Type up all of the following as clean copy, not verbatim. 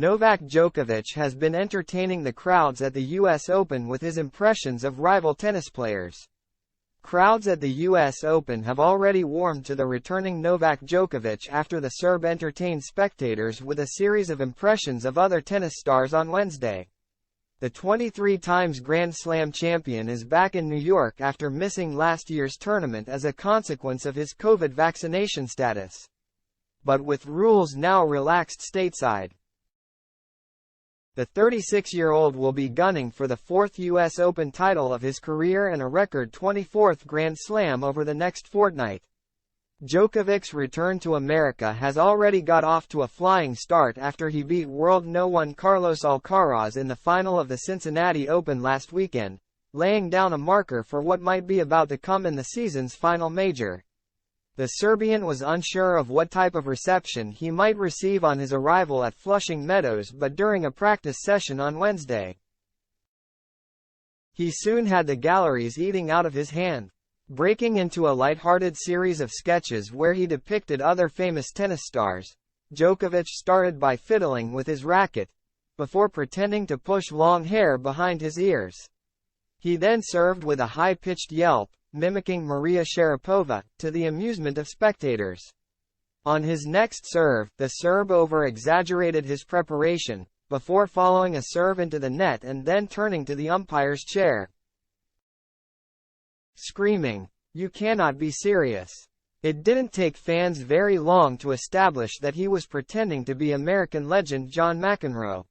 Novak Djokovic has been entertaining the crowds at the US Open with his impressions of rival tennis players. Crowds at the US Open have already warmed to the returning Novak Djokovic after the Serb entertained spectators with a series of impressions of other tennis stars on Wednesday. The 23 times Grand Slam champion is back in New York after missing last year's tournament as a consequence of his COVID vaccination status. But with rules now relaxed stateside, the 36-year-old will be gunning for the fourth US Open title of his career and a record 24th Grand Slam over the next fortnight. Djokovic's return to America has already got off to a flying start after he beat world no. 1 Carlos Alcaraz in the final of the Cincinnati Open last weekend, laying down a marker for what might be about to come in the season's final major. The Serbian was unsure of what type of reception he might receive on his arrival at Flushing Meadows, but during a practice session on Wednesday, he soon had the galleries eating out of his hand. Breaking into a light-hearted series of sketches where he depicted other famous tennis stars, Djokovic started by fiddling with his racket, before pretending to push long hair behind his ears. He then served with a high-pitched yelp, mimicking Maria Sharapova, to the amusement of spectators. On his next serve, the Serb over-exaggerated his preparation, before following a serve into the net and then turning to the umpire's chair, screaming, "You cannot be serious." It didn't take fans very long to establish that he was pretending to be American legend John McEnroe.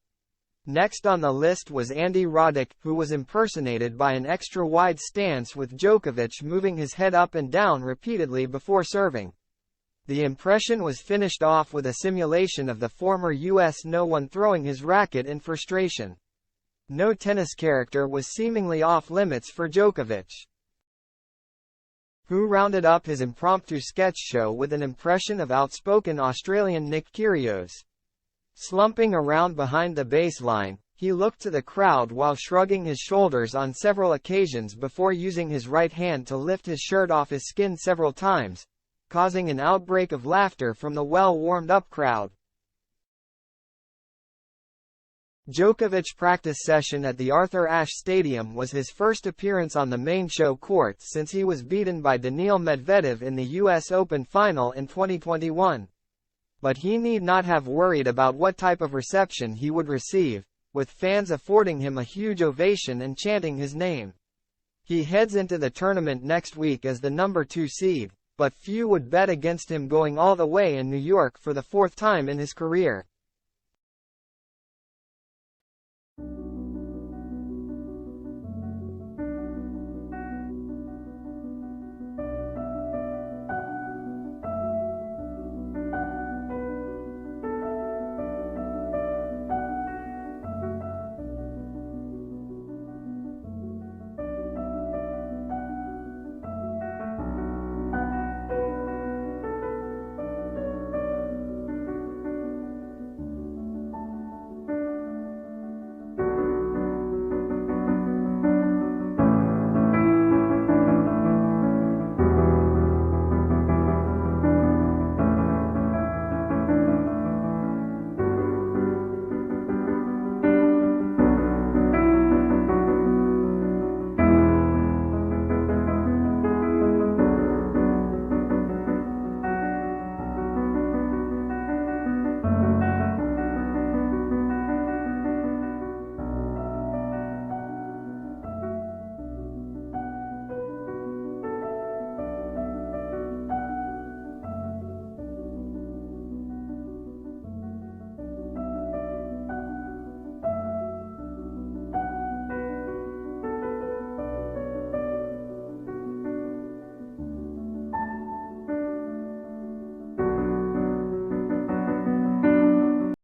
Next on the list was Andy Roddick, who was impersonated by an extra-wide stance with Djokovic moving his head up and down repeatedly before serving. The impression was finished off with a simulation of the former US no. 1 throwing his racket in frustration. No tennis character was seemingly off-limits for Djokovic, who rounded up his impromptu sketch show with an impression of outspoken Australian Nick Kyrgios. Slumping around behind the baseline, he looked to the crowd while shrugging his shoulders on several occasions before using his right hand to lift his shirt off his skin several times, causing an outbreak of laughter from the well-warmed-up crowd. Djokovic's practice session at the Arthur Ashe Stadium was his first appearance on the main show court since he was beaten by Daniil Medvedev in the US Open final in 2021. But he need not have worried about what type of reception he would receive, with fans affording him a huge ovation and chanting his name. He heads into the tournament next week as the number 2 seed, but few would bet against him going all the way in New York for the fourth time in his career.